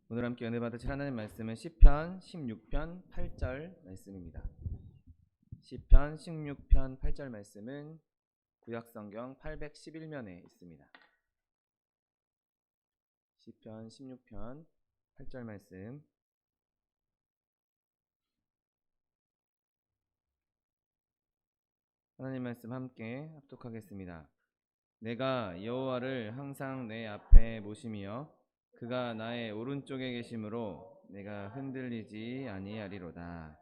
오늘 함께 은혜 받으실 하나님 말씀은 시편 16편 8절 말씀입니다. 시편 16편 8절 말씀은 구약성경 811면에 있습니다. 시편 16편 8절 말씀, 하나님 말씀 함께 합독하겠습니다. 내가 여호와를 항상 내 앞에 모심이여 그가 나의 오른쪽에 계심으로 내가 흔들리지 아니하리로다.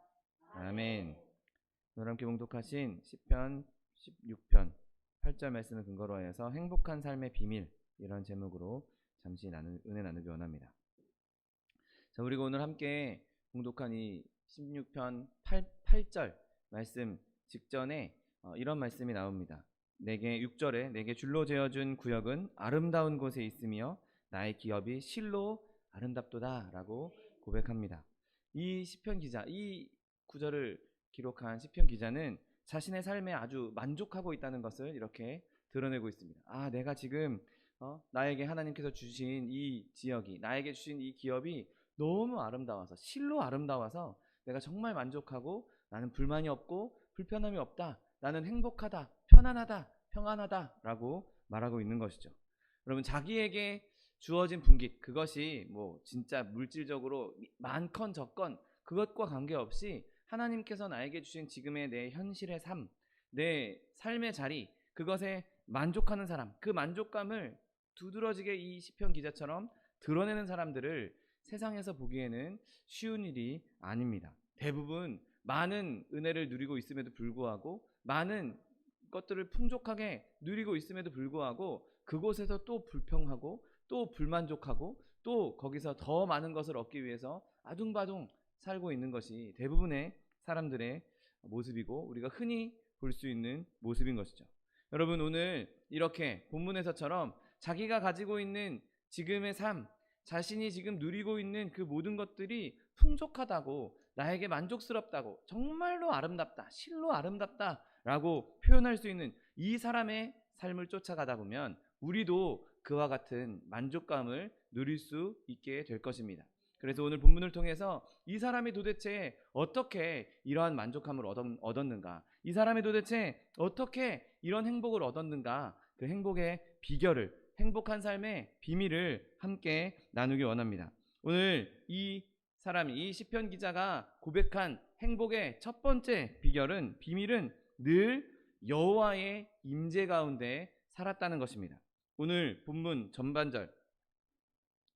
아멘. 오늘 함께 봉독하신 시편 16편 8절 말씀을 근거로 하여서 행복한 삶의 비밀, 이런 제목으로 잠시 은혜 나누기 원합니다. 자, 우리가 오늘 함께 봉독한 이 16편 8절 말씀 직전에 이런 말씀이 나옵니다. 6절에 내게 줄로 재어준 구역은 아름다운 곳에 있으며 나의 기업이 실로 아름답도다 라고 고백합니다. 이 시편 기자, 이 구절을 기록한 시편 기자는 자신의 삶에 아주 만족하고 있다는 것을 이렇게 드러내고 있습니다. 내가 지금 나에게 하나님께서 주신 이 지역이, 나에게 주신 이 기업이 너무 아름다워서, 실로 아름다워서 내가 정말 만족하고 나는 불만이 없고 불편함이 없다, 나는 행복하다, 편안하다, 평안하다 라고 말하고 있는 것이죠. 여러분, 자기에게 주어진 분깃, 그것이 진짜 물질적으로 많건 적건 그것과 관계없이 하나님께서 나에게 주신 지금의 내 현실의 삶, 내 삶의 자리, 그것에 만족하는 사람, 그 만족감을 두드러지게 이 시편 기자처럼 드러내는 사람들을 세상에서 보기에는 쉬운 일이 아닙니다. 대부분 많은 은혜를 누리고 있음에도 불구하고, 많은 것들을 풍족하게 누리고 있음에도 불구하고 그곳에서 또 불평하고 또 불만족하고 또 거기서 더 많은 것을 얻기 위해서 아둥바둥 살고 있는 것이 대부분의 사람들의 모습이고 우리가 흔히 볼 수 있는 모습인 것이죠. 여러분, 오늘 이렇게 본문에서처럼 자기가 가지고 있는 지금의 삶, 자신이 지금 누리고 있는 그 모든 것들이 풍족하다고, 나에게 만족스럽다고, 정말로 아름답다, 실로 아름답다 라고 표현할 수 있는 이 사람의 삶을 쫓아가다 보면 우리도 그와 같은 만족감을 누릴 수 있게 될 것입니다. 그래서 오늘 본문을 통해서 이 사람이 도대체 어떻게 이러한 만족감을 얻었는가, 이 사람이 도대체 어떻게 이런 행복을 얻었는가, 그 행복의 비결을, 행복한 삶의 비밀을 함께 나누기 원합니다. 오늘 이 시편 기자가 고백한 행복의 첫 번째 비밀은 늘 여호와의 임재 가운데 살았다는 것입니다. 오늘 본문 전반절,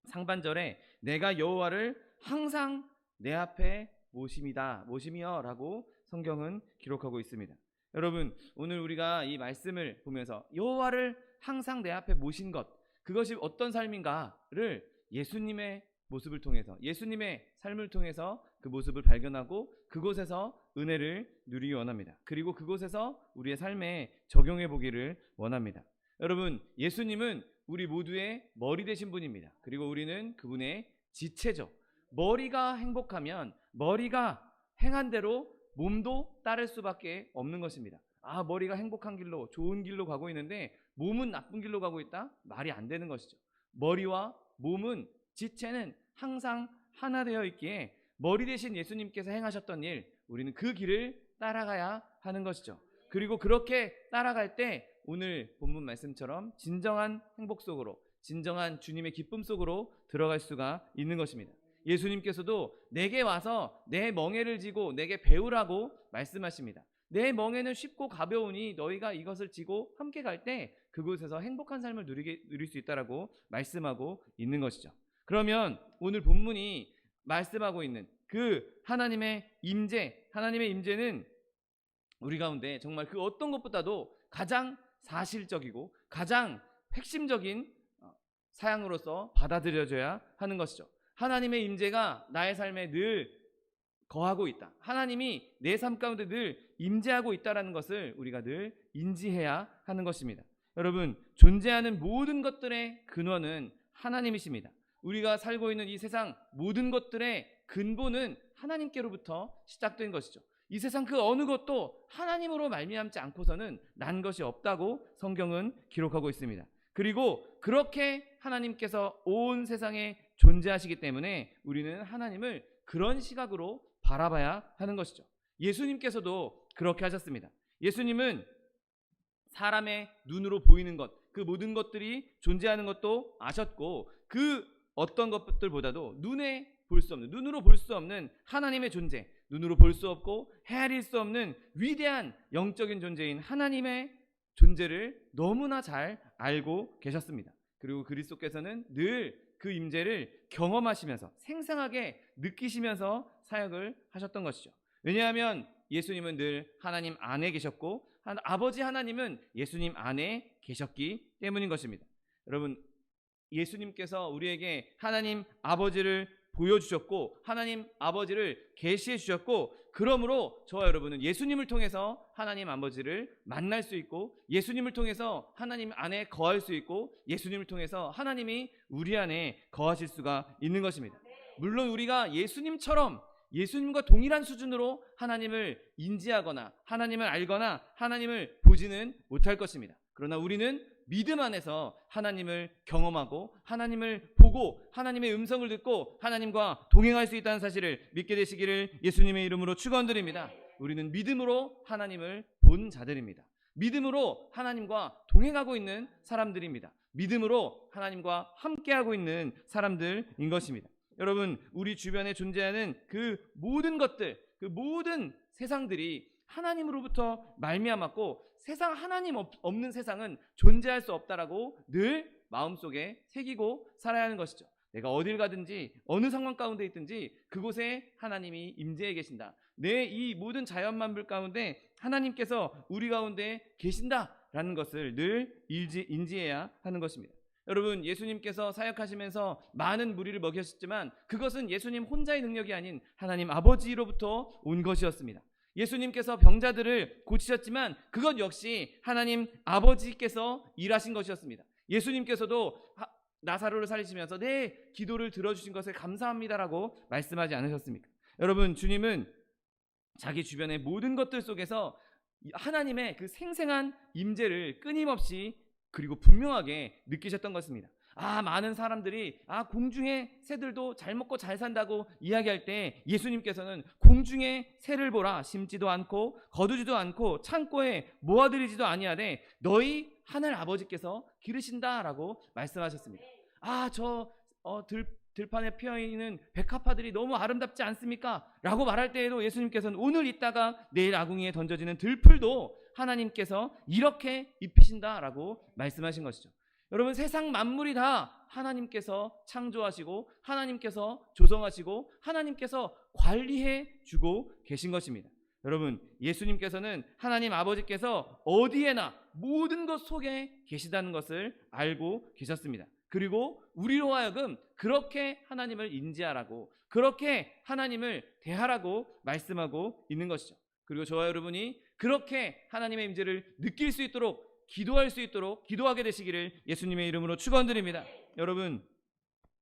상반절에 내가 여호와를 항상 내 앞에 모심이여 라고 성경은 기록하고 있습니다. 여러분, 오늘 우리가 이 말씀을 보면서 여호와를 항상 내 앞에 모신 것, 그것이 어떤 삶인가를 예수님의 모습을 통해서, 예수님의 삶을 통해서 그 모습을 발견하고 그곳에서 은혜를 누리기 원합니다. 그리고 그곳에서 우리의 삶에 적용해 보기를 원합니다. 여러분, 예수님은 우리 모두의 머리 되신 분입니다. 그리고 우리는 그분의 지체죠. 머리가 행복하면 머리가 행한 대로 몸도 따를 수밖에 없는 것입니다. 머리가 행복한 길로, 좋은 길로 가고 있는데 몸은 나쁜 길로 가고 있다? 말이 안 되는 것이죠. 머리와 몸은, 지체는 항상 하나 되어 있기에 머리 대신 예수님께서 행하셨던 일, 우리는 그 길을 따라가야 하는 것이죠. 그리고 그렇게 따라갈 때 오늘 본문 말씀처럼 진정한 행복 속으로, 진정한 주님의 기쁨 속으로 들어갈 수가 있는 것입니다. 예수님께서도 내게 와서 내 멍에를 지고 내게 배우라고 말씀하십니다. 내 멍에는 쉽고 가벼우니 너희가 이것을 지고 함께 갈 때 그곳에서 행복한 삶을 누릴 수 있다라고 말씀하고 있는 것이죠. 그러면 오늘 본문이 말씀하고 있는 그 하나님의 임재는 우리 가운데 정말 그 어떤 것보다도 가장 사실적이고 가장 핵심적인 사양으로서 받아들여져야 하는 것이죠. 하나님의 임재가 나의 삶에 늘 거하고 있다, 하나님이 내 삶 가운데 늘 임재하고 있다는 것을 우리가 늘 인지해야 하는 것입니다. 여러분, 존재하는 모든 것들의 근원은 하나님이십니다. 우리가 살고 있는 이 세상 모든 것들의 근본은 하나님께로부터 시작된 것이죠. 이 세상 그 어느 것도 하나님으로 말미암지 않고서는 난 것이 없다고 성경은 기록하고 있습니다. 그리고 그렇게 하나님께서 온 세상의 존재하시기 때문에 우리는 하나님을 그런 시각으로 바라봐야 하는 것이죠. 예수님께서도 그렇게 하셨습니다. 예수님은 사람의 눈으로 보이는 것, 그 모든 것들이 존재하는 것도 아셨고, 그 어떤 것들보다도 눈으로 볼 수 없는 하나님의 존재, 눈으로 볼 수 없고 헤아릴 수 없는 위대한 영적인 존재인 하나님의 존재를 너무나 잘 알고 계셨습니다. 그리고 그리스도께서는 늘 그 임재를 경험하시면서 생생하게 느끼시면서 사역을 하셨던 것이죠. 왜냐하면 예수님은 늘 하나님 안에 계셨고 아버지 하나님은 예수님 안에 계셨기 때문인 것입니다. 여러분, 예수님께서 우리에게 하나님 아버지를 보여주셨고 하나님 아버지를 계시해 주셨고, 그러므로 저와 여러분은 예수님을 통해서 하나님 아버지를 만날 수 있고 예수님을 통해서 하나님 안에 거할 수 있고 예수님을 통해서 하나님이 우리 안에 거하실 수가 있는 것입니다. 물론 우리가 예수님과 동일한 수준으로 하나님을 인지하거나 하나님을 알거나 하나님을 보지는 못할 것입니다. 그러나 우리는 믿음 안에서 하나님을 경험하고 하나님을 보고 하나님의 음성을 듣고 하나님과 동행할 수 있다는 사실을 믿게 되시기를 예수님의 이름으로 축원드립니다. 우리는 믿음으로 하나님을 본 자들입니다. 믿음으로 하나님과 동행하고 있는 사람들입니다. 믿음으로 하나님과 함께하고 있는 사람들인 것입니다. 여러분, 우리 주변에 존재하는 그 모든 것들, 그 모든 세상들이 하나님으로부터 말미암았고 하나님 없는 세상은 존재할 수 없다라고 늘 마음속에 새기고 살아야 하는 것이죠. 내가 어딜 가든지 어느 상황 가운데 있든지 그곳에 하나님이 임재해 계신다. 내 이 모든 자연 만물 가운데 하나님께서 우리 가운데 계신다라는 것을 늘 인지해야 하는 것입니다. 여러분, 예수님께서 사역하시면서 많은 무리를 먹이셨지만 그것은 예수님 혼자의 능력이 아닌 하나님 아버지로부터 온 것이었습니다. 예수님께서 병자들을 고치셨지만 그것 역시 하나님 아버지께서 일하신 것이었습니다. 예수님께서도 나사로를 살리시면서 내 기도를 들어주신 것에 감사합니다라고 말씀하지 않으셨습니까? 여러분, 주님은 자기 주변의 모든 것들 속에서 하나님의 그 생생한 임재를 끊임없이 그리고 분명하게 느끼셨던 것입니다. 많은 사람들이 공중의 새들도 잘 먹고 잘 산다고 이야기할 때 예수님께서는 공중의 새를 보라, 심지도 않고 거두지도 않고 창고에 모아들이지도 아니하되 너희 하늘 아버지께서 기르신다라고 말씀하셨습니다. 들판에 피어있는 백합화들이 너무 아름답지 않습니까? 라고 말할 때에도 예수님께서는 오늘 있다가 내일 아궁이에 던져지는 들풀도 하나님께서 이렇게 입히신다라고 말씀하신 것이죠. 여러분, 세상 만물이 다 하나님께서 창조하시고 하나님께서 조성하시고 하나님께서 관리해 주고 계신 것입니다. 여러분, 예수님께서는 하나님 아버지께서 어디에나 모든 것 속에 계시다는 것을 알고 계셨습니다. 그리고 우리로 하여금 그렇게 하나님을 인지하라고, 그렇게 하나님을 대하라고 말씀하고 있는 것이죠. 그리고 저와 여러분이 그렇게 하나님의 임재를 느낄 수 있도록 기도할 수 있도록 기도하게 되시기를 예수님의 이름으로 축원드립니다. 여러분,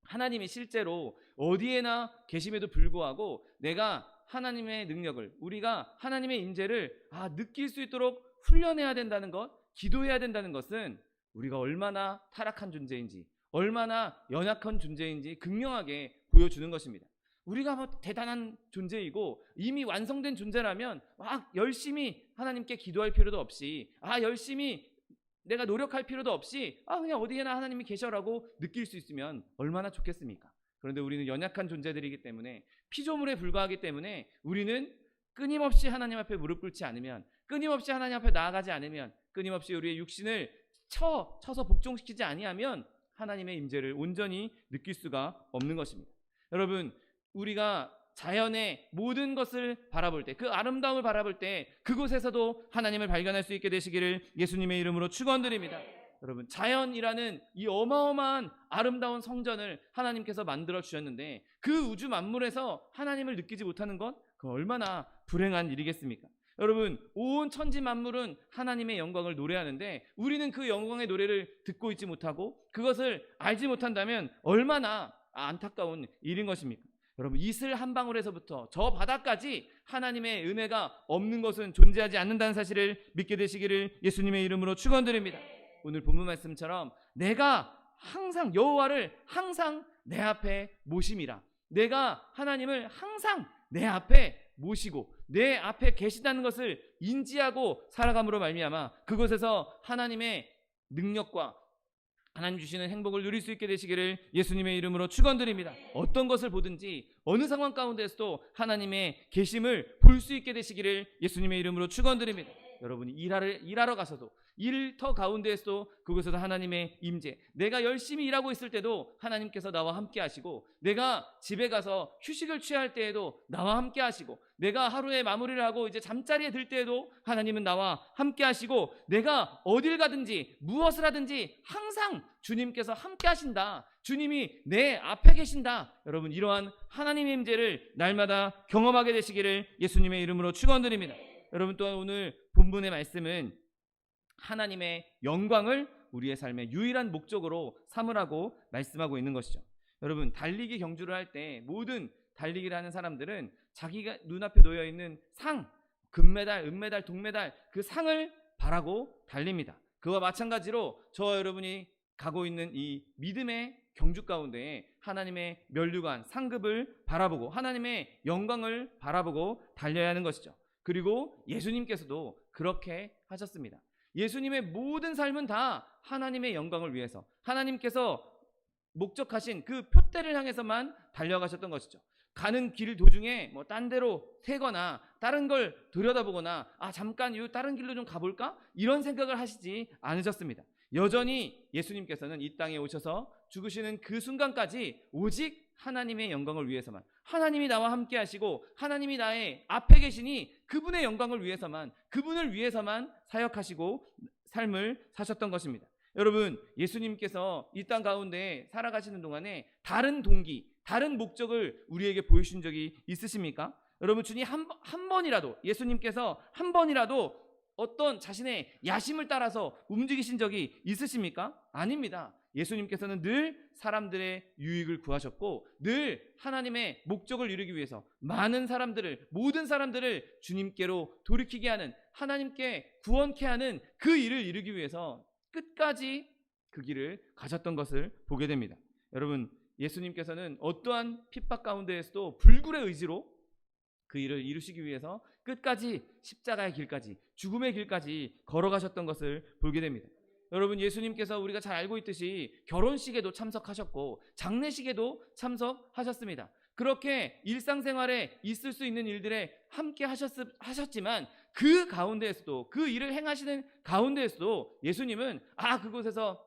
하나님이 실제로 어디에나 계심에도 불구하고 내가 하나님의 능력을, 우리가 하나님의 임재를 느낄 수 있도록 훈련해야 된다는 것, 기도해야 된다는 것은 우리가 얼마나 타락한 존재인지, 얼마나 연약한 존재인지 극명하게 보여주는 것입니다. 우리가 대단한 존재이고 이미 완성된 존재라면 열심히 하나님께 기도할 필요도 없이 열심히 내가 노력할 필요도 없이 그냥 어디에나 하나님이 계셔라고 느낄 수 있으면 얼마나 좋겠습니까? 그런데 우리는 연약한 존재들이기 때문에, 피조물에 불과하기 때문에 우리는 끊임없이 하나님 앞에 무릎 꿇지 않으면, 끊임없이 하나님 앞에 나아가지 않으면, 끊임없이 우리의 육신을 쳐서 복종시키지 아니하면 하나님의 임재를 온전히 느낄 수가 없는 것입니다. 여러분, 우리가 자연의 모든 것을 바라볼 때, 그 아름다움을 바라볼 때 그곳에서도 하나님을 발견할 수 있게 되시기를 예수님의 이름으로 축원드립니다. 여러분, 자연이라는 이 어마어마한 아름다운 성전을 하나님께서 만들어 주셨는데 그 우주 만물에서 하나님을 느끼지 못하는 것, 그 얼마나 불행한 일이겠습니까? 여러분, 온 천지 만물은 하나님의 영광을 노래하는데 우리는 그 영광의 노래를 듣고 있지 못하고 그것을 알지 못한다면 얼마나 안타까운 일인 것입니까? 여러분, 이슬 한 방울에서부터 저 바다까지 하나님의 은혜가 없는 것은 존재하지 않는다는 사실을 믿게 되시기를 예수님의 이름으로 축원드립니다. 오늘 본문 말씀처럼 내가 항상 여호와를 항상 내 앞에 모심이라. 내가 하나님을 항상 내 앞에 모시고 내 앞에 계시다는 것을 인지하고 살아감으로 말미암아 그곳에서 하나님의 능력과 하나님 주시는 행복을 누릴 수 있게 되시기를 예수님의 이름으로 축원드립니다. 어떤 것을 보든지 어느 상황 가운데서도 하나님의 계심을 볼 수 있게 되시기를 예수님의 이름으로 축원드립니다. 여러분이 일하러 가서도 일터 가운데에서도 그곳에서 하나님의 임재, 내가 열심히 일하고 있을 때도 하나님께서 나와 함께 하시고, 내가 집에 가서 휴식을 취할 때에도 나와 함께 하시고, 내가 하루에 마무리를 하고 이제 잠자리에 들 때에도 하나님은 나와 함께 하시고, 내가 어딜 가든지 무엇을 하든지 항상 주님께서 함께 하신다, 주님이 내 앞에 계신다. 여러분, 이러한 하나님의 임재를 날마다 경험하게 되시기를 예수님의 이름으로 축원드립니다. 여러분, 또한 오늘 본문의 말씀은 하나님의 영광을 우리의 삶의 유일한 목적으로 삼으라고 말씀하고 있는 것이죠. 여러분, 달리기 경주를 할 때 모든 달리기를 하는 사람들은 자기가 눈앞에 놓여있는 상, 금메달, 은메달, 동메달, 그 상을 바라고 달립니다. 그와 마찬가지로 저와 여러분이 가고 있는 이 믿음의 경주 가운데 하나님의 면류관, 상급을 바라보고 하나님의 영광을 바라보고 달려야 하는 것이죠. 그리고 예수님께서도 그렇게 하셨습니다. 예수님의 모든 삶은 다 하나님의 영광을 위해서, 하나님께서 목적하신 그 표대를 향해서만 달려가셨던 것이죠. 가는 길 도중에 뭐 딴 데로 새거나 다른 걸 들여다보거나 잠깐 이 다른 길로 좀 가볼까? 이런 생각을 하시지 않으셨습니다. 여전히 예수님께서는 이 땅에 오셔서 죽으시는 그 순간까지 오직 하나님의 영광을 위해서만, 하나님이 나와 함께 하시고 하나님이 나의 앞에 계시니 그분의 영광을 위해서만, 그분을 위해서만 사역하시고 삶을 사셨던 것입니다. 여러분, 예수님께서 이 땅 가운데 살아가시는 동안에 다른 동기, 다른 목적을 우리에게 보여주신 적이 있으십니까? 여러분, 주님 한 번이라도, 예수님께서 한 번이라도 어떤 자신의 야심을 따라서 움직이신 적이 있으십니까? 아닙니다. 예수님께서는 늘 사람들의 유익을 구하셨고 늘 하나님의 목적을 이루기 위해서 많은 사람들을, 모든 사람들을 주님께로 돌이키게 하는, 하나님께 구원케 하는 그 일을 이루기 위해서 끝까지 그 길을 가셨던 것을 보게 됩니다. 여러분, 예수님께서는 어떠한 핍박 가운데에서도 불굴의 의지로 그 일을 이루시기 위해서 끝까지 십자가의 길까지, 죽음의 길까지 걸어가셨던 것을 보게 됩니다. 여러분, 예수님께서 우리가 잘 알고 있듯이 결혼식에도 참석하셨고 장례식에도 참석하셨습니다. 그렇게 일상생활에 있을 수 있는 일들에 함께 하셨지만 그 가운데에서도, 그 일을 행하시는 가운데에서도 예수님은 그곳에서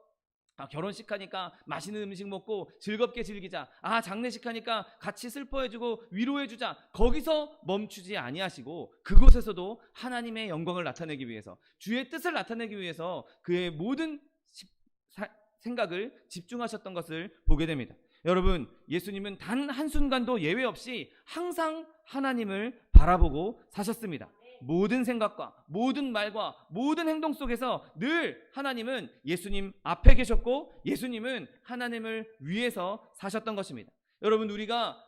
결혼식 하니까 맛있는 음식 먹고 즐겁게 즐기자, 장례식 하니까 같이 슬퍼해주고 위로해주자, 거기서 멈추지 아니하시고 그곳에서도 하나님의 영광을 나타내기 위해서, 주의 뜻을 나타내기 위해서 그의 모든 생각을 집중하셨던 것을 보게 됩니다. 여러분, 예수님은 단 한순간도 예외 없이 항상 하나님을 바라보고 사셨습니다. 모든 생각과 모든 말과 모든 행동 속에서 늘 하나님은 예수님 앞에 계셨고 예수님은 하나님을 위해서 사셨던 것입니다. 여러분, 우리가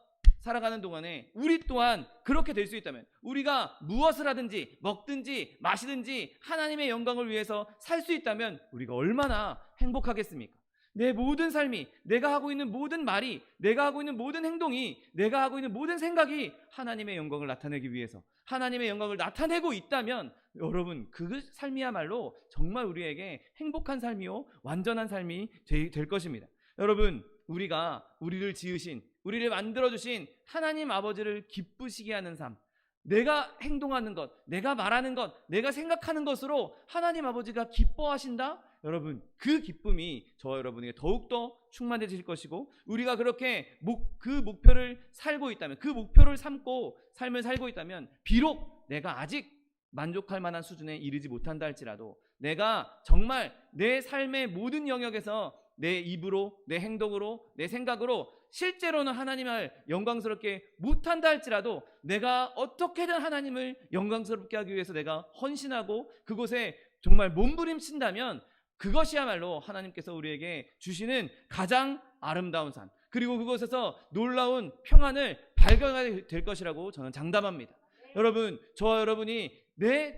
살아가는 동안에 우리 또한 그렇게 될 수 있다면, 우리가 무엇을 하든지 먹든지 마시든지 하나님의 영광을 위해서 살 수 있다면 우리가 얼마나 행복하겠습니까? 내 모든 삶이, 내가 하고 있는 모든 말이, 내가 하고 있는 모든 행동이, 내가 하고 있는 모든 생각이 하나님의 영광을 나타내기 위해서, 하나님의 영광을 나타내고 있다면 여러분, 그 삶이야말로 정말 우리에게 행복한 삶이요 완전한 삶이 될 것입니다. 여러분, 우리가 우리를 지으신, 우리를 만들어주신 하나님 아버지를 기쁘시게 하는 삶, 내가 행동하는 것, 내가 말하는 것, 내가 생각하는 것으로 하나님 아버지가 기뻐하신다? 여러분, 그 기쁨이 저와 여러분에게 더욱더 충만해질 것이고, 우리가 그렇게 그 목표를 살고 있다면, 그 목표를 삼고 삶을 살고 있다면, 비록 내가 아직 만족할 만한 수준에 이르지 못한다 할지라도, 내가 정말 내 삶의 모든 영역에서 내 입으로, 내 행동으로, 내 생각으로 실제로는 하나님을 영광스럽게 못한다 할지라도, 내가 어떻게든 하나님을 영광스럽게 하기 위해서 내가 헌신하고 그곳에 정말 몸부림친다면 그것이야말로 하나님께서 우리에게 주시는 가장 아름다운 삶, 그리고 그곳에서 놀라운 평안을 발견하게 될 것이라고 저는 장담합니다. 여러분, 저와 여러분이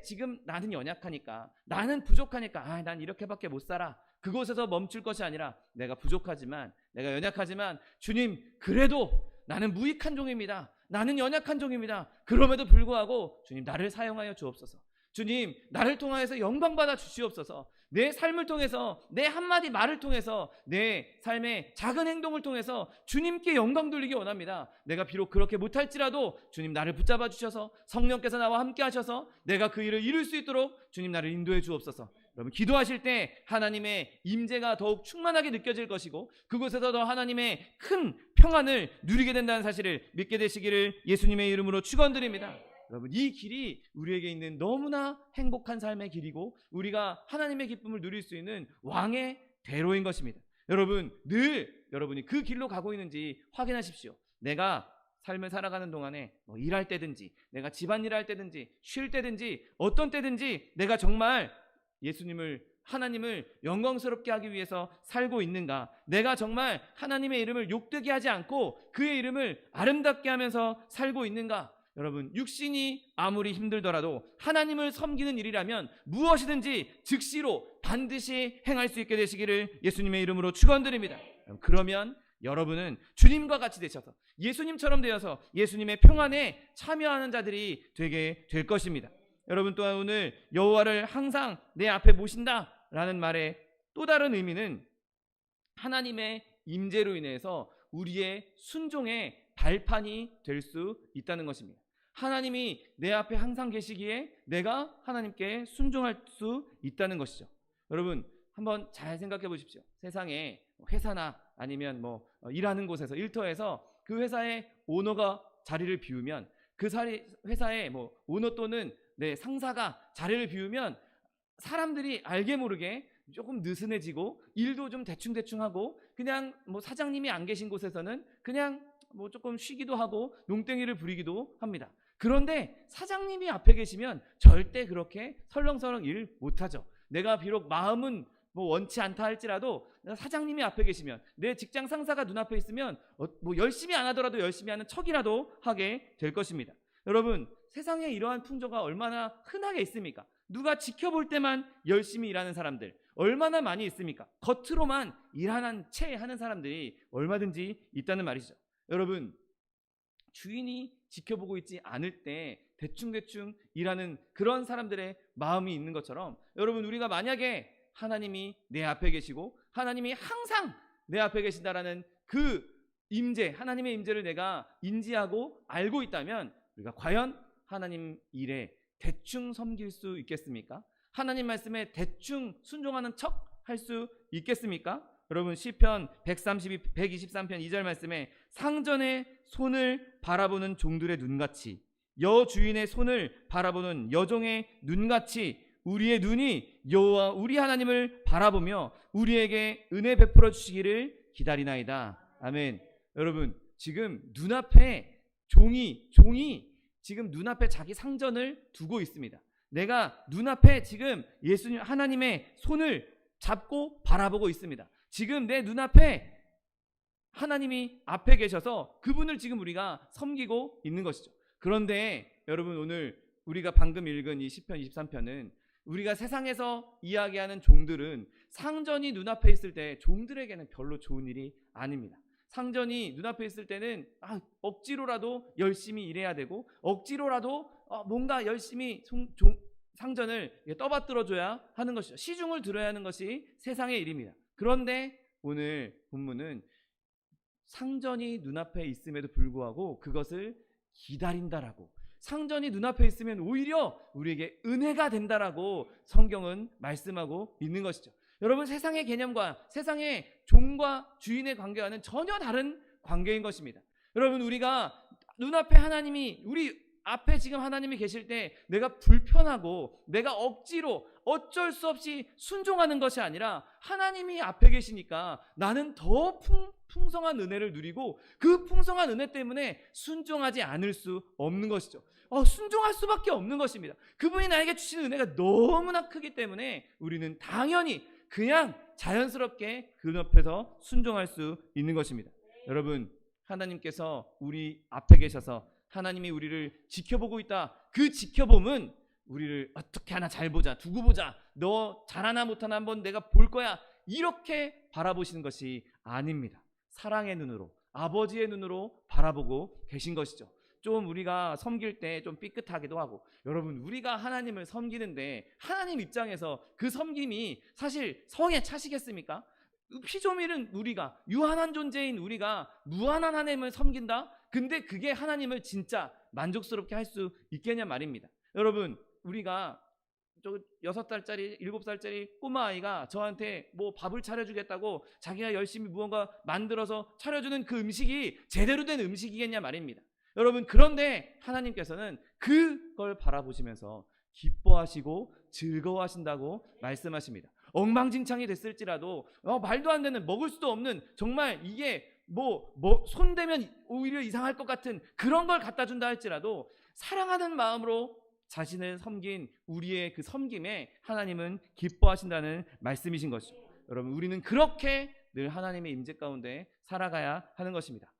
지금 나는 연약하니까, 나는 부족하니까, 난 이렇게밖에 못 살아, 그곳에서 멈출 것이 아니라 내가 부족하지만, 내가 연약하지만 주님 그래도 나는 무익한 종입니다. 나는 연약한 종입니다. 그럼에도 불구하고 주님 나를 사용하여 주옵소서. 주님 나를 통하여서 영광받아 주시옵소서. 내 삶을 통해서, 내 한마디 말을 통해서, 내 삶의 작은 행동을 통해서 주님께 영광 돌리기 원합니다. 내가 비록 그렇게 못할지라도 주님 나를 붙잡아 주셔서 성령께서 나와 함께 하셔서 내가 그 일을 이룰 수 있도록 주님 나를 인도해 주옵소서. 여러분 기도하실 때 하나님의 임재가 더욱 충만하게 느껴질 것이고 그곳에서 더 하나님의 큰 평안을 누리게 된다는 사실을 믿게 되시기를 예수님의 이름으로 축원드립니다. 여러분 이 길이 우리에게 있는 너무나 행복한 삶의 길이고 우리가 하나님의 기쁨을 누릴 수 있는 왕의 대로인 것입니다. 여러분 늘 여러분이 그 길로 가고 있는지 확인하십시오. 내가 삶을 살아가는 동안에 일할 때든지 내가 집안일 할 때든지 쉴 때든지 어떤 때든지 내가 정말 예수님을 하나님을 영광스럽게 하기 위해서 살고 있는가? 내가 정말 하나님의 이름을 욕되게 하지 않고 그의 이름을 아름답게 하면서 살고 있는가? 여러분 육신이 아무리 힘들더라도 하나님을 섬기는 일이라면 무엇이든지 즉시로 반드시 행할 수 있게 되시기를 예수님의 이름으로 축원드립니다. 그러면 여러분은 주님과 같이 되셔서 예수님처럼 되어서 예수님의 평안에 참여하는 자들이 되게 될 것입니다. 여러분 또한 오늘 여호와를 항상 내 앞에 모신다라는 말의 또 다른 의미는 하나님의 임재로 인해서 우리의 순종의 발판이 될 수 있다는 것입니다. 하나님이 내 앞에 항상 계시기에 내가 하나님께 순종할 수 있다는 것이죠. 여러분 한번 잘 생각해 보십시오. 세상에 회사나 아니면 일하는 곳에서 일터에서 그 회사의 오너가 자리를 비우면 그 회사의 오너 또는 상사가 자리를 비우면 사람들이 알게 모르게 조금 느슨해지고 일도 좀 대충대충 하고 그냥 사장님이 안 계신 곳에서는 그냥 조금 쉬기도 하고 농땡이를 부리기도 합니다. 그런데 사장님이 앞에 계시면 절대 그렇게 설렁설렁 일 못하죠. 내가 비록 마음은 원치 않다 할지라도 사장님이 앞에 계시면 내 직장 상사가 눈앞에 있으면 열심히 안 하더라도 열심히 하는 척이라도 하게 될 것입니다. 여러분 세상에 이러한 풍조가 얼마나 흔하게 있습니까? 누가 지켜볼 때만 열심히 일하는 사람들 얼마나 많이 있습니까? 겉으로만 일하는 채 하는 사람들이 얼마든지 있다는 말이죠. 여러분 주인이 지켜보고 있지 않을 때 대충대충 일하는 그런 사람들의 마음이 있는 것처럼 여러분 우리가 만약에 하나님이 내 앞에 계시고 하나님이 항상 내 앞에 계신다라는 그 임재, 하나님의 임재를 내가 인지하고 알고 있다면 우리가 과연 하나님 일에 대충 섬길 수 있겠습니까? 하나님 말씀에 대충 순종하는 척 할 수 있겠습니까? 여러분 시편 123편 2절 말씀에 상전의 손을 바라보는 종들의 눈같이 여주인의 손을 바라보는 여종의 눈같이 우리의 눈이 여호와 우리 하나님을 바라보며 우리에게 은혜 베풀어 주시기를 기다리나이다. 아멘. 여러분 지금 눈앞에 종이 지금 눈앞에 자기 상전을 두고 있습니다. 내가 눈앞에 지금 예수님 하나님의 손을 잡고 바라보고 있습니다. 지금 내 눈앞에 하나님이 앞에 계셔서 그분을 지금 우리가 섬기고 있는 것이죠. 그런데 여러분 오늘 우리가 방금 읽은 이 시편 23편은 우리가 세상에서 이야기하는 종들은 상전이 눈앞에 있을 때 종들에게는 별로 좋은 일이 아닙니다. 상전이 눈앞에 있을 때는 억지로라도 열심히 일해야 되고 억지로라도 뭔가 열심히 상전을 떠받들어줘야 하는 것이죠. 시중을 들어야 하는 것이 세상의 일입니다. 그런데 오늘 본문은 상전이 눈앞에 있음에도 불구하고 그것을 기다린다라고 상전이 눈앞에 있으면 오히려 우리에게 은혜가 된다라고 성경은 말씀하고 있는 것이죠. 여러분 세상의 개념과 세상의 종과 주인의 관계와는 전혀 다른 관계인 것입니다. 여러분 우리가 눈앞에 하나님이 우리 앞에 지금 하나님이 계실 때 내가 불편하고 내가 억지로 어쩔 수 없이 순종하는 것이 아니라 하나님이 앞에 계시니까 나는 더 풍성한 은혜를 누리고 그 풍성한 은혜 때문에 순종하지 않을 수 없는 것이죠. 순종할 수밖에 없는 것입니다. 그분이 나에게 주신 은혜가 너무나 크기 때문에 우리는 당연히 그냥 자연스럽게 그 옆에서 순종할 수 있는 것입니다. 여러분 하나님께서 우리 앞에 계셔서 하나님이 우리를 지켜보고 있다. 그 지켜봄은 우리를 어떻게 하나 잘 보자, 두고 보자, 너 잘하나 못하나 한번 내가 볼 거야, 이렇게 바라보시는 것이 아닙니다. 사랑의 눈으로, 아버지의 눈으로 바라보고 계신 것이죠. 좀 우리가 섬길 때 좀 삐끗하기도 하고, 여러분 우리가 하나님을 섬기는데 하나님 입장에서 그 섬김이 사실 성에 차시겠습니까? 피조물은 우리가, 유한한 존재인 우리가 무한한 하나님을 섬긴다? 근데 그게 하나님을 진짜 만족스럽게 할 수 있겠냐 말입니다. 여러분, 우리가 저 6살짜리 7살짜리 꼬마아이가 저한테 뭐 밥을 차려주겠다고 자기가 열심히 무언가 만들어서 차려주는 그 음식이 제대로 된 음식이겠냐 말입니다. 여러분, 그런데 하나님께서는 그걸 바라보시면서 기뻐하시고 즐거워하신다고 말씀하십니다. 엉망진창이 됐을지라도 말도 안 되는, 먹을 수도 없는, 정말 이게 손대면 오히려 이상할 것 같은 그런 걸 갖다 준다 할지라도 사랑하는 마음으로 자신을 섬긴 우리의 그 섬김에 하나님은 기뻐하신다는 말씀이신 것이죠. 여러분, 우리는 그렇게 늘 하나님의 임재 가운데 살아가야 하는 것입니다.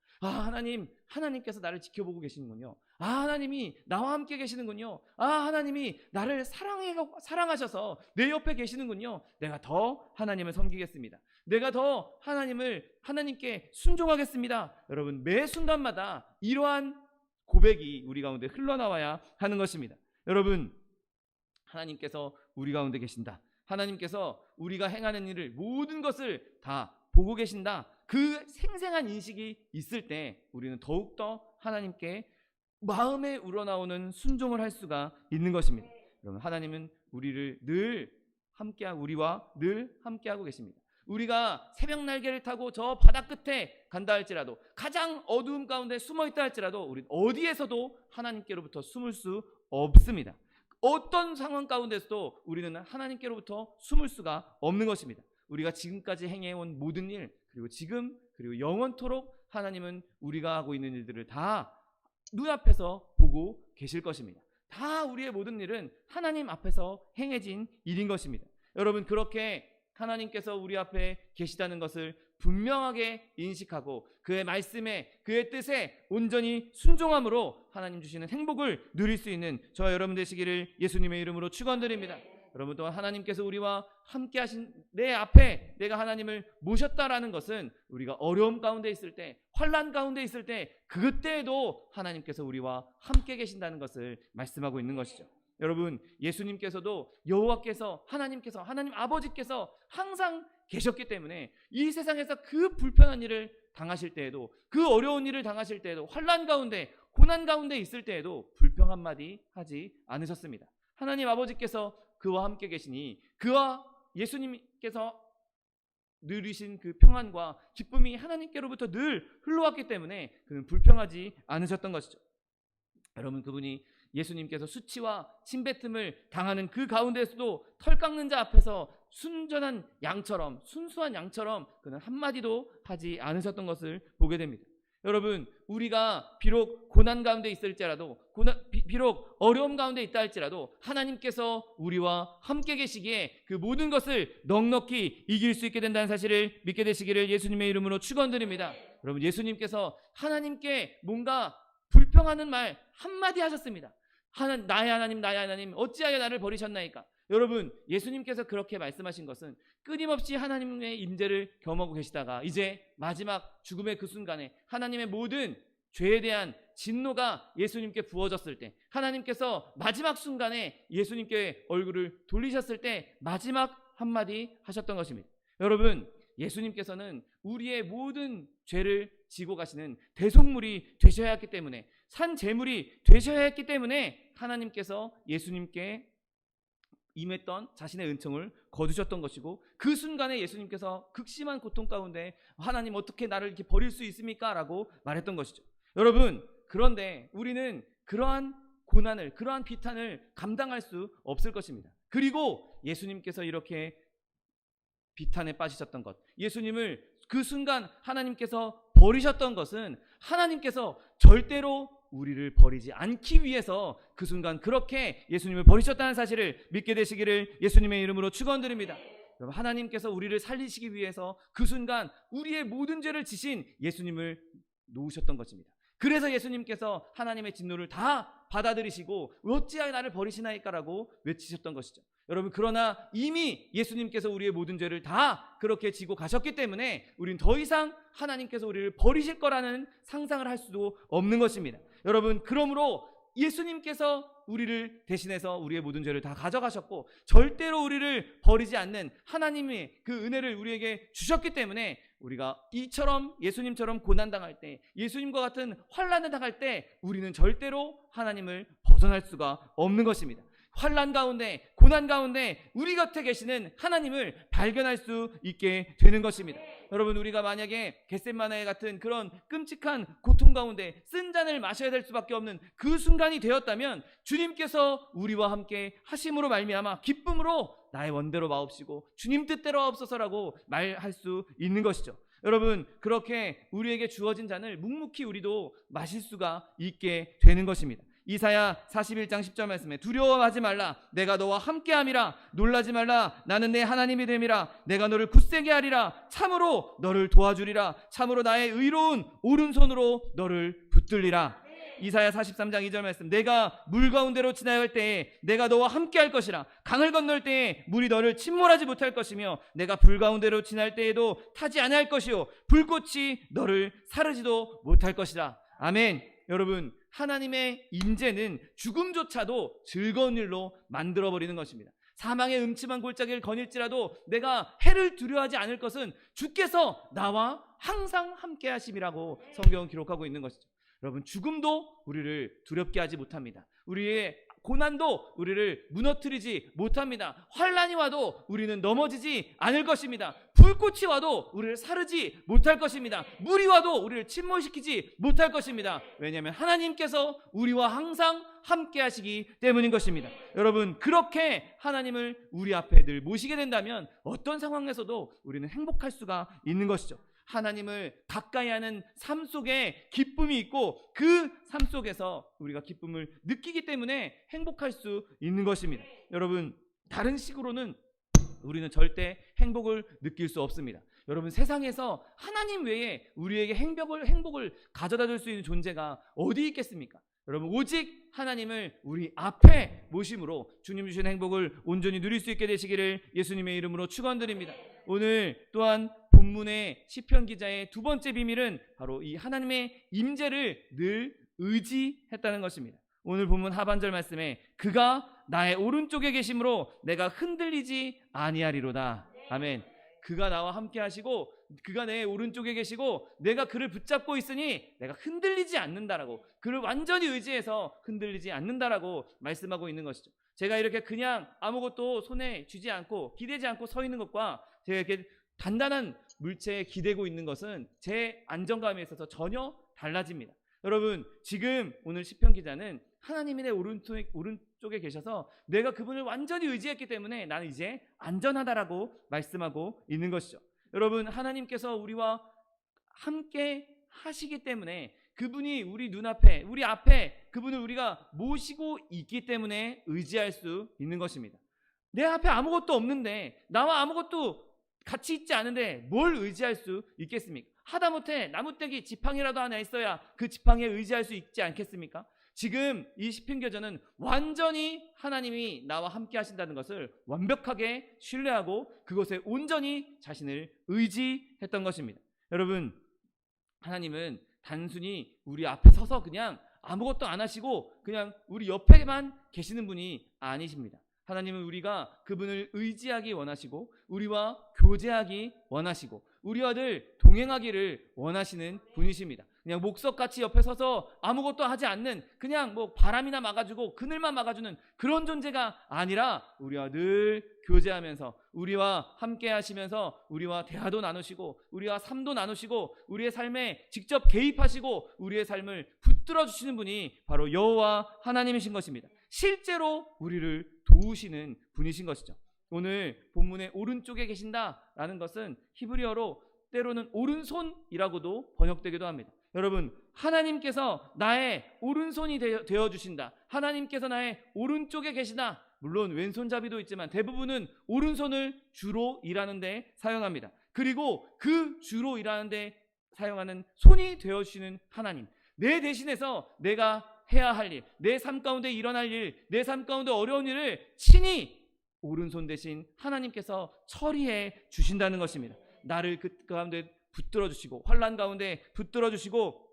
하나님께서 나를 지켜보고 계시는군요. 하나님이 나와 함께 계시는군요. 하나님이 나를 사랑하셔서 내 옆에 계시는군요. 내가 더 하나님을 섬기겠습니다. 내가 더 하나님께 순종하겠습니다. 여러분, 매 순간마다 이러한 고백이 우리 가운데 흘러나와야 하는 것입니다. 여러분, 하나님께서 우리 가운데 계신다. 하나님께서 우리가 행하는 일을, 모든 것을 다 보고 계신다. 그 생생한 인식이 있을 때 우리는 더욱더 하나님께 마음에 우러나오는 순종을 할 수가 있는 것입니다. 여러분, 하나님은 우리와 늘 함께하고 계십니다. 우리가 새벽 날개를 타고 저 바다 끝에 간다 할지라도, 가장 어두움 가운데 숨어 있다 할지라도 우리 어디에서도 하나님께로부터 숨을 수 없습니다. 어떤 상황 가운데서도 우리는 하나님께로부터 숨을 수가 없는 것입니다. 우리가 지금까지 행해온 모든 일, 그리고 지금, 그리고 영원토록 하나님은 우리가 하고 있는 일들을 다 눈앞에서 보고 계실 것입니다. 다 우리의 모든 일은 하나님 앞에서 행해진 일인 것입니다. 여러분, 그렇게 하나님께서 우리 앞에 계시다는 것을 분명하게 인식하고 그의 말씀에, 그의 뜻에 온전히 순종함으로 하나님 주시는 행복을 누릴 수 있는 저와 여러분 되시기를 예수님의 이름으로 축원드립니다. 여러분, 또한 하나님께서 우리와 함께 하신 내 앞에 내가 하나님을 모셨다라는 것은 우리가 어려움 가운데 있을 때, 환난 가운데 있을 때, 그때에도 하나님께서 우리와 함께 계신다는 것을 말씀하고 있는 것이죠. 여러분, 예수님께서도 여호와께서, 하나님 아버지께서 항상 계셨기 때문에 이 세상에서 그 불편한 일을 당하실 때에도, 그 어려운 일을 당하실 때에도, 환난 가운데, 고난 가운데 있을 때에도 불평 한마디 하지 않으셨습니다. 하나님 아버지께서 그와 함께 계시니 그와 예수님께서 누리신 그 평안과 기쁨이 하나님께로부터 늘 흘러왔기 때문에 그는 불평하지 않으셨던 것이죠. 여러분, 그분이 예수님께서 수치와 침뱉음을 당하는 그 가운데서도 털 깎는 자 앞에서 순수한 양처럼 그는 한마디도 하지 않으셨던 것을 보게 됩니다. 여러분, 우리가 비록 고난 가운데 있을지라도, 비록 어려움 가운데 있다 할지라도 하나님께서 우리와 함께 계시기에 그 모든 것을 넉넉히 이길 수 있게 된다는 사실을 믿게 되시기를 예수님의 이름으로 축원드립니다. 여러분, 예수님께서 하나님께 뭔가 불평하는 말 한마디 하셨습니다. 나의 하나님 어찌하여 나를 버리셨나이까. 여러분, 예수님께서 그렇게 말씀하신 것은 끊임없이 하나님의 임재를 경험하고 계시다가 이제 마지막 죽음의 그 순간에 하나님의 모든 죄에 대한 진노가 예수님께 부어졌을 때, 하나님께서 마지막 순간에 예수님께 얼굴을 돌리셨을 때 마지막 한마디 하셨던 것입니다. 여러분, 예수님께서는 우리의 모든 죄를 지고 가시는 대속물이 되셔야 했기 때문에, 산 제물이 되셔야 했기 때문에 하나님께서 예수님께 임했던 자신의 은총을 거두셨던 것이고, 그 순간에 예수님께서 극심한 고통 가운데 하나님 어떻게 나를 이렇게 버릴 수 있습니까? 라고 말했던 것이죠. 여러분, 그런데 우리는 그러한 고난을, 그러한 비탄을 감당할 수 없을 것입니다. 그리고 예수님께서 이렇게 비탄에 빠지셨던 것, 예수님을 그 순간 하나님께서 버리셨던 것은 하나님께서 절대로 우리를 버리지 않기 위해서 그 순간 그렇게 예수님을 버리셨다는 사실을 믿게 되시기를 예수님의 이름으로 축원드립니다. 여러분, 하나님께서 우리를 살리시기 위해서 그 순간 우리의 모든 죄를 지신 예수님을 놓으셨던 것입니다. 그래서 예수님께서 하나님의 진노를 다 받아들이시고 어찌하여 나를 버리시나이까라고 외치셨던 것이죠. 여러분, 그러나 이미 예수님께서 우리의 모든 죄를 다 그렇게 지고 가셨기 때문에 우린 더 이상 하나님께서 우리를 버리실 거라는 상상을 할 수도 없는 것입니다. 여러분, 그러므로 예수님께서 우리를 대신해서 우리의 모든 죄를 다 가져가셨고 절대로 우리를 버리지 않는 하나님의 그 은혜를 우리에게 주셨기 때문에 우리가 이처럼 예수님처럼 고난당할 때, 예수님과 같은 환난을 당할 때 우리는 절대로 하나님을 벗어날 수가 없는 것입니다. 환난 가운데, 고난 가운데 우리 곁에 계시는 하나님을 발견할 수 있게 되는 것입니다. 여러분, 우리가 만약에 겟세마네 같은 그런 끔찍한 고통 가운데 쓴 잔을 마셔야 될 수밖에 없는 그 순간이 되었다면 주님께서 우리와 함께 하심으로 말미암아 기쁨으로 나의 원대로 마옵시고 주님 뜻대로 하옵소서라고 말할 수 있는 것이죠. 여러분, 그렇게 우리에게 주어진 잔을 묵묵히 우리도 마실 수가 있게 되는 것입니다. 이사야 41장 10절 말씀에 두려워하지 말라 내가 너와 함께함이라 놀라지 말라 나는 내 하나님이 됨이라 내가 너를 굳세게 하리라 참으로 너를 도와주리라 참으로 나의 의로운 오른손으로 너를 붙들리라. 이사야 43장 2절 말씀 내가 물 가운데로 지나갈 때에 내가 너와 함께할 것이라 강을 건널 때에 물이 너를 침몰하지 못할 것이며 내가 불 가운데로 지날 때에도 타지 아니할 것이요 불꽃이 너를 사르지도 못할 것이라. 아멘. 여러분, 하나님의 임재는 죽음조차도 즐거운 일로 만들어버리는 것입니다. 사망의 음침한 골짜기를 거닐지라도 내가 해를 두려워하지 않을 것은 주께서 나와 항상 함께 하심이라고 성경은 기록하고 있는 것이죠. 여러분, 죽음도 우리를 두렵게 하지 못합니다. 우리의 고난도 우리를 무너뜨리지 못합니다. 환난이 와도 우리는 넘어지지 않을 것입니다. 불꽃이 와도 우리를 사르지 못할 것입니다. 물이 와도 우리를 침몰시키지 못할 것입니다. 왜냐하면 하나님께서 우리와 항상 함께 하시기 때문인 것입니다. 여러분, 그렇게 하나님을 우리 앞에 늘 모시게 된다면 어떤 상황에서도 우리는 행복할 수가 있는 것이죠. 하나님을 가까이 하는 삶 속에 기쁨이 있고 그 삶 속에서 우리가 기쁨을 느끼기 때문에 행복할 수 있는 것입니다. 여러분, 다른 식으로는 우리는 절대 행복을 느낄 수 없습니다. 여러분, 세상에서 하나님 외에 우리에게 행복을 가져다 줄 수 있는 존재가 어디 있겠습니까? 여러분, 오직 하나님을 우리 앞에 모심으로 주님 주신 행복을 온전히 누릴 수 있게 되시기를 예수님의 이름으로 축원드립니다. 오늘 또한 본문의 시편 기자의 두 번째 비밀은 바로 이 하나님의 임재를 늘 의지했다는 것입니다. 오늘 본문 하반절 말씀에 그가 나의 오른쪽에 계심으로 내가 흔들리지 아니하리로다. 아멘. 그가 나와 함께 하시고 그가 내 오른쪽에 계시고 내가 그를 붙잡고 있으니 내가 흔들리지 않는다라고, 그를 완전히 의지해서 흔들리지 않는다라고 말씀하고 있는 것이죠. 제가 이렇게 그냥 아무것도 손에 쥐지 않고 기대지 않고 서 있는 것과 제가 이렇게 단단한 물체에 기대고 있는 것은 제 안정감에 있어서 전혀 달라집니다. 여러분, 지금 오늘 시편 기자는 하나님이 내 오른쪽에 계셔서 내가 그분을 완전히 의지했기 때문에 나는 이제 안전하다라고 말씀하고 있는 것이죠. 여러분, 하나님께서 우리와 함께 하시기 때문에 그분이 우리 눈앞에, 우리 앞에 그분을 우리가 모시고 있기 때문에 의지할 수 있는 것입니다. 내 앞에 아무것도 없는데, 나와 아무것도 같이 있지 않은데 뭘 의지할 수 있겠습니까? 하다못해 나무떼기 지팡이라도 하나 있어야 그 지팡이에 의지할 수 있지 않겠습니까? 지금 이 시편기자는 완전히 하나님이 나와 함께 하신다는 것을 완벽하게 신뢰하고 그것에 온전히 자신을 의지했던 것입니다. 여러분, 하나님은 단순히 우리 앞에 서서 그냥 아무것도 안 하시고 그냥 우리 옆에만 계시는 분이 아니십니다. 하나님은 우리가 그분을 의지하기 원하시고 우리와 교제하기 원하시고 우리와 늘 동행하기를 원하시는 분이십니다. 그냥 목석같이 옆에 서서 아무것도 하지 않는, 그냥 뭐 바람이나 막아주고 그늘만 막아주는 그런 존재가 아니라 우리와 늘 교제하면서 우리와 함께 하시면서 우리와 대화도 나누시고 우리와 삶도 나누시고 우리의 삶에 직접 개입하시고 우리의 삶을 붙들어 주시는 분이 바로 여호와 하나님이신 것입니다. 실제로 우리를 도우시는 분이신 것이죠. 오늘 본문의 오른쪽에 계신다라는 것은 히브리어로 때로는 오른손이라고도 번역되기도 합니다. 여러분, 하나님께서 나의 오른손이 되어주신다, 하나님께서 나의 오른쪽에 계시다. 물론 왼손잡이도 있지만 대부분은 오른손을 주로 일하는 데 사용합니다. 그리고 그 주로 일하는 데 사용하는 손이 되어주시는 하나님, 내 대신해서 내가 해야 할 일, 내 삶 가운데 일어날 일, 내 삶 가운데 어려운 일을 친히 오른손 대신 하나님께서 처리해 주신다는 것입니다. 나를 그 가운데 붙들어 주시고, 환난 가운데 붙들어 주시고,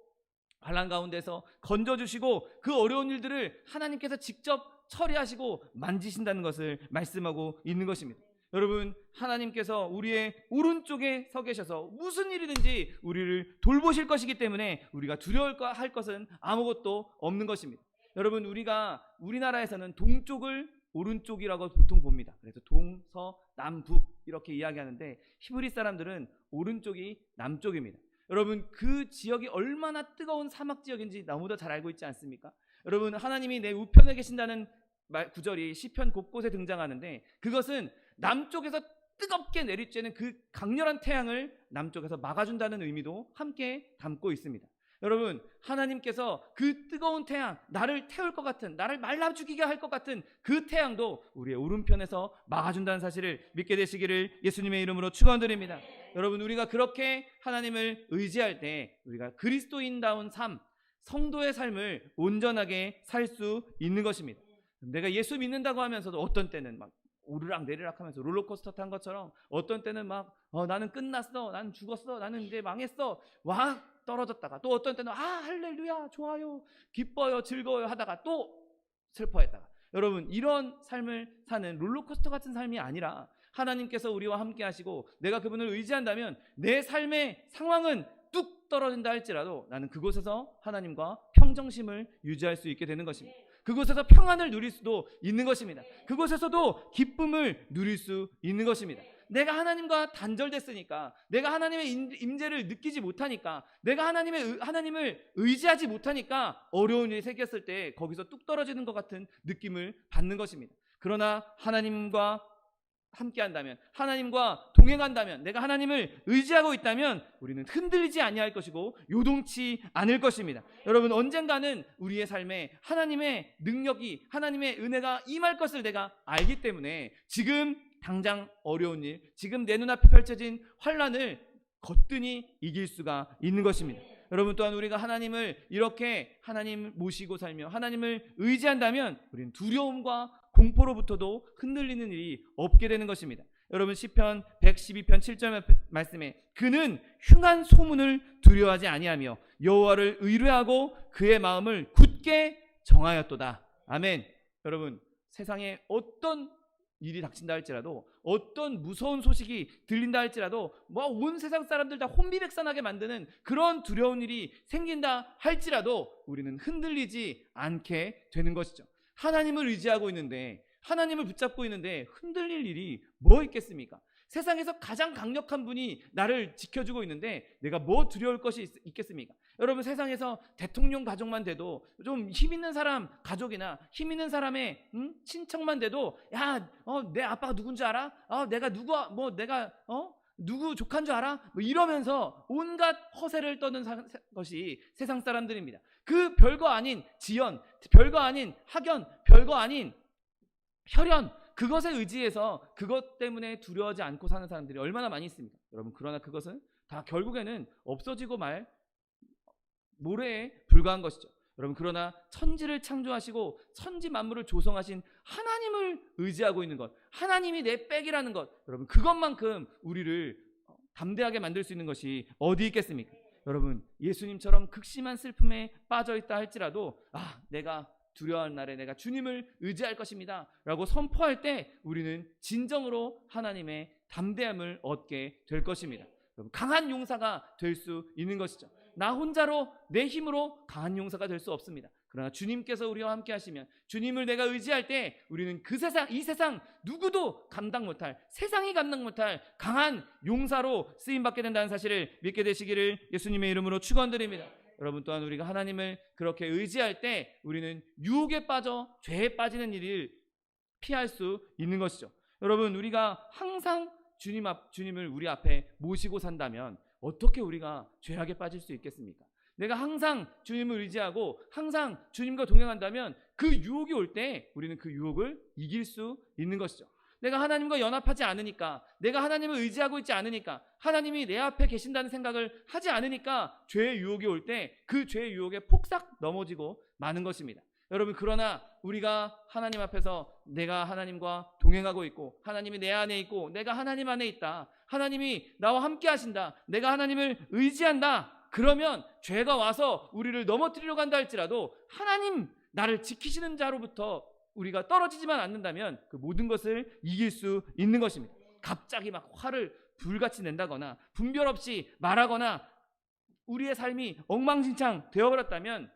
환난 가운데서 건져 주시고, 그 어려운 일들을 하나님께서 직접 처리하시고 만지신다는 것을 말씀하고 있는 것입니다. 여러분, 하나님께서 우리의 오른쪽에 서 계셔서 무슨 일이든지 우리를 돌보실 것이기 때문에 우리가 두려워할 것은 아무것도 없는 것입니다. 여러분, 우리나라에서는 동쪽을 오른쪽이라고 보통 봅니다. 그래서 동서 남북 이렇게 이야기하는데, 히브리 사람들은 오른쪽이 남쪽입니다. 여러분, 그 지역이 얼마나 뜨거운 사막 지역인지 너무도 잘 알고 있지 않습니까? 여러분, 하나님이 내 우편에 계신다는 구절이 시편 곳곳에 등장하는데, 그것은 남쪽에서 뜨겁게 내리쬐는 그 강렬한 태양을 남쪽에서 막아준다는 의미도 함께 담고 있습니다. 여러분, 하나님께서 그 뜨거운 태양, 나를 태울 것 같은, 나를 말라 죽이게 할 것 같은 그 태양도 우리의 오른편에서 막아준다는 사실을 믿게 되시기를 예수님의 이름으로 축원드립니다. 여러분, 우리가 그렇게 하나님을 의지할 때 우리가 그리스도인다운 삶, 성도의 삶을 온전하게 살 수 있는 것입니다. 내가 예수 믿는다고 하면서도 어떤 때는 막 오르락 내리락 하면서 롤러코스터 탄 것처럼, 어떤 때는 막 나는 끝났어, 나는 죽었어, 나는 이제 망했어, 와 떨어졌다가, 또 어떤 때는 할렐루야 좋아요 기뻐요 즐거워요 하다가 또 슬퍼했다가, 여러분, 이런 삶을 사는 롤러코스터 같은 삶이 아니라 하나님께서 우리와 함께 하시고 내가 그분을 의지한다면 내 삶의 상황은 뚝 떨어진다 할지라도 나는 그곳에서 하나님과 평정심을 유지할 수 있게 되는 것입니다. 그곳에서 평안을 누릴 수도 있는 것입니다. 그곳에서도 기쁨을 누릴 수 있는 것입니다. 내가 하나님과 단절됐으니까, 내가 하나님의 임재를 느끼지 못하니까, 내가 하나님을 의지하지 못하니까 어려운 일이 생겼을 때 거기서 뚝 떨어지는 것 같은 느낌을 받는 것입니다. 그러나 하나님과 함께한다면, 하나님과 동행한다면, 내가 하나님을 의지하고 있다면 우리는 흔들리지 아니할 것이고 요동치 않을 것입니다. 여러분, 언젠가는 우리의 삶에 하나님의 능력이, 하나님의 은혜가 임할 것을 내가 알기 때문에 지금 당장 어려운 일, 지금 내 눈앞에 펼쳐진 환난을 거뜬히 이길 수가 있는 것입니다. 여러분, 또한 우리가 하나님을 이렇게 하나님 모시고 살며 하나님을 의지한다면 우리는 두려움과 공포로부터도 흔들리는 일이 없게 되는 것입니다. 여러분, 시편 112편 7절 말씀에 그는 흉한 소문을 두려워하지 아니하며 여호와를 의뢰하고 그의 마음을 굳게 정하였도다. 아멘. 여러분, 세상에 어떤 일이 닥친다 할지라도, 어떤 무서운 소식이 들린다 할지라도, 온 세상 사람들 다 혼비백산하게 만드는 그런 두려운 일이 생긴다 할지라도 우리는 흔들리지 않게 되는 것이죠. 하나님을 의지하고 있는데, 하나님을 붙잡고 있는데 흔들릴 일이 뭐 있겠습니까? 세상에서 가장 강력한 분이 나를 지켜주고 있는데 내가 뭐 두려울 것이 있겠습니까? 여러분, 세상에서 대통령 가족만 돼도, 좀 힘 있는 사람 가족이나 힘 있는 사람의 친척만 돼도, 내 아빠가 누군지 알아? 내가 누구 조카인 줄 알아? 이러면서 온갖 허세를 떠는 것이 세상 사람들입니다. 그 별거 아닌 지연, 별거 아닌 학연, 별거 아닌 혈연, 그것에 의지해서 그것 때문에 두려워하지 않고 사는 사람들이 얼마나 많이 있습니까? 여러분, 그러나 그것은 다 결국에는 없어지고 말 모래에 불과한 것이죠. 여러분, 그러나 천지를 창조하시고 천지 만물을 조성하신 하나님을 의지하고 있는 것, 하나님이 내 백이라는 것, 여러분, 그것만큼 우리를 담대하게 만들 수 있는 것이 어디 있겠습니까? 여러분, 예수님처럼 극심한 슬픔에 빠져있다 할지라도 내가 두려워하는 날에 내가 주님을 의지할 것입니다 라고 선포할 때 우리는 진정으로 하나님의 담대함을 얻게 될 것입니다. 여러분, 강한 용사가 될 수 있는 것이죠. 나 혼자로, 내 힘으로 강한 용사가 될 수 없습니다. 그러나 주님께서 우리와 함께 하시면, 주님을 내가 의지할 때 우리는 이 세상 누구도 감당 못할, 세상이 감당 못할 강한 용사로 쓰임받게 된다는 사실을 믿게 되시기를 예수님의 이름으로 축원드립니다. 여러분, 또한 우리가 하나님을 그렇게 의지할 때 우리는 유혹에 빠져 죄에 빠지는 일을 피할 수 있는 것이죠. 여러분, 우리가 항상 주님을 우리 앞에 모시고 산다면 어떻게 우리가 죄악에 빠질 수 있겠습니까? 내가 항상 주님을 의지하고 항상 주님과 동행한다면 그 유혹이 올 때 우리는 그 유혹을 이길 수 있는 것이죠. 내가 하나님과 연합하지 않으니까, 내가 하나님을 의지하고 있지 않으니까, 하나님이 내 앞에 계신다는 생각을 하지 않으니까 죄의 유혹이 올 때 그 죄의 유혹에 폭삭 넘어지고 마는 것입니다. 여러분, 그러나 우리가 하나님 앞에서 내가 하나님과 동행하고 있고, 하나님이 내 안에 있고, 내가 하나님 안에 있다, 하나님이 나와 함께 하신다, 내가 하나님을 의지한다, 그러면 죄가 와서 우리를 넘어뜨리려고 한다 할지라도 하나님 나를 지키시는 자로부터 우리가 떨어지지만 않는다면 그 모든 것을 이길 수 있는 것입니다. 갑자기 막 화를 불같이 낸다거나 분별 없이 말하거나 우리의 삶이 엉망진창 되어버렸다면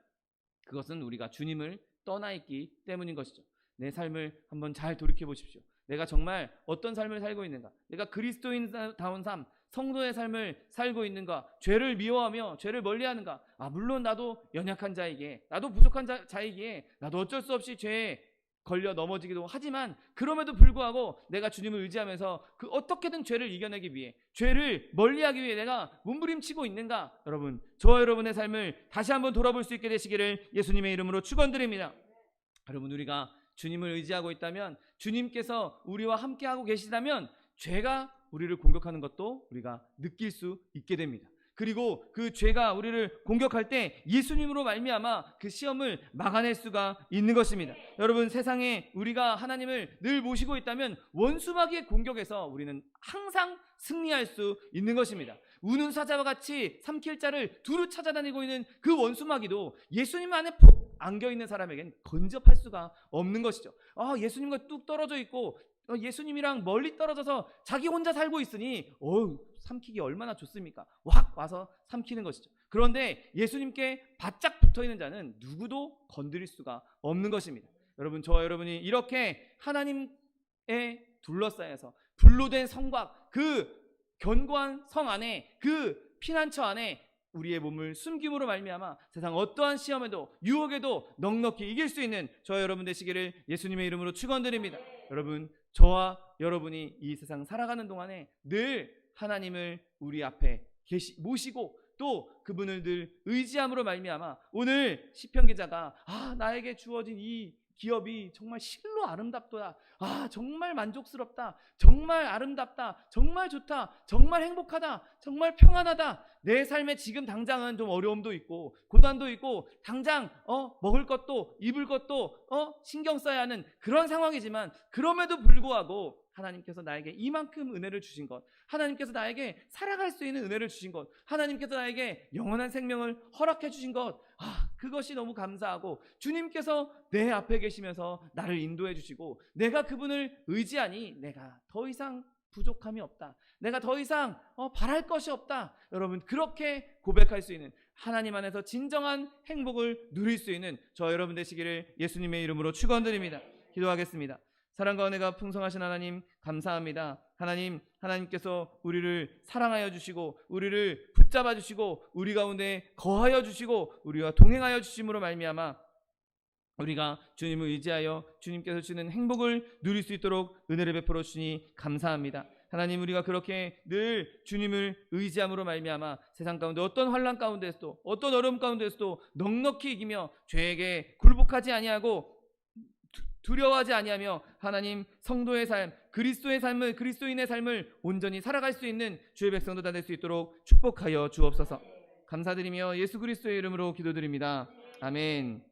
그것은 우리가 주님을 떠나 있기 때문인 것이죠. 내 삶을 한번 잘 돌이켜 보십시오. 내가 정말 어떤 삶을 살고 있는가? 내가 그리스도인다운 삶, 성도의 삶을 살고 있는가? 죄를 미워하며 죄를 멀리하는가? 물론 나도 연약한 자이기에, 나도 부족한 자이기에 나도 어쩔 수 없이 죄에 걸려 넘어지기도 하지만, 그럼에도 불구하고 내가 주님을 의지하면서 그 어떻게든 죄를 이겨내기 위해, 죄를 멀리하기 위해 내가 몸부림치고 있는가? 여러분, 저와 여러분의 삶을 다시 한번 돌아볼 수 있게 되시기를 예수님의 이름으로 축원드립니다. 여러분, 우리가 주님을 의지하고 있다면, 주님께서 우리와 함께하고 계시다면 죄가 우리를 공격하는 것도 우리가 느낄 수 있게 됩니다. 그리고 그 죄가 우리를 공격할 때 예수님으로 말미암아 그 시험을 막아낼 수가 있는 것입니다. 여러분, 세상에 우리가 하나님을 늘 모시고 있다면 원수마귀의 공격에서 우리는 항상 승리할 수 있는 것입니다. 우는 사자와 같이 삼킬 자를 두루 찾아다니고 있는 그 원수마귀도 예수님 안에 푹 안겨있는 사람에겐 건접할 수가 없는 것이죠. 예수님과 뚝 떨어져 있고 예수님이랑 멀리 떨어져서 자기 혼자 살고 있으니 삼키기 얼마나 좋습니까? 확 와서 삼키는 것이죠. 그런데 예수님께 바짝 붙어있는 자는 누구도 건드릴 수가 없는 것입니다. 여러분, 저와 여러분이 이렇게 하나님에 둘러싸여서 불로 된 성곽, 그 견고한 성 안에, 그 피난처 안에 우리의 몸을 숨김으로 말미암아 세상 어떠한 시험에도 유혹에도 넉넉히 이길 수 있는 저와 여러분 되시기를 예수님의 이름으로 축원드립니다. 여러분, 저와 여러분이 이 세상 살아가는 동안에 늘 하나님을 우리 앞에 모시고 또 그분을 늘 의지함으로 말미암아 오늘 시편 기자가 나에게 주어진 이 기업이 정말 실로 아름답도다, 정말 만족스럽다, 정말 아름답다, 정말 좋다, 정말 행복하다, 정말 평안하다, 내 삶에 지금 당장은 좀 어려움도 있고 고난도 있고 당장 먹을 것도 입을 것도 신경 써야 하는 그런 상황이지만, 그럼에도 불구하고 하나님께서 나에게 이만큼 은혜를 주신 것, 하나님께서 나에게 살아갈 수 있는 은혜를 주신 것, 하나님께서 나에게 영원한 생명을 허락해 주신 것, 그것이 너무 감사하고 주님께서 내 앞에 계시면서 나를 인도해 주시고 내가 그분을 의지하니 내가 더 이상 부족함이 없다, 내가 더 이상 바랄 것이 없다. 여러분, 그렇게 고백할 수 있는, 하나님 안에서 진정한 행복을 누릴 수 있는 저 여러분 되시기를 예수님의 이름으로 축원드립니다. 기도하겠습니다. 사랑과 은혜가 풍성하신 하나님, 감사합니다. 하나님께서 우리를 사랑하여 주시고 우리를 붙잡아 주시고 우리 가운데 거하여 주시고 우리와 동행하여 주심으로 말미암아 우리가 주님을 의지하여 주님께서 주시는 행복을 누릴 수 있도록 은혜를 베풀어 주시니 감사합니다. 하나님, 우리가 그렇게 늘 주님을 의지함으로 말미암아 세상 가운데 어떤 환난 가운데서도 어떤 어려움 가운데서도 넉넉히 이기며 죄에게 굴복하지 아니하고 두려워하지 아니하며 하나님, 성도의 삶, 그리스도인의 삶을 온전히 살아갈 수 있는 주의 백성도 다 될 수 있도록 축복하여 주옵소서. 감사드리며 예수 그리스도의 이름으로 기도드립니다. 아멘.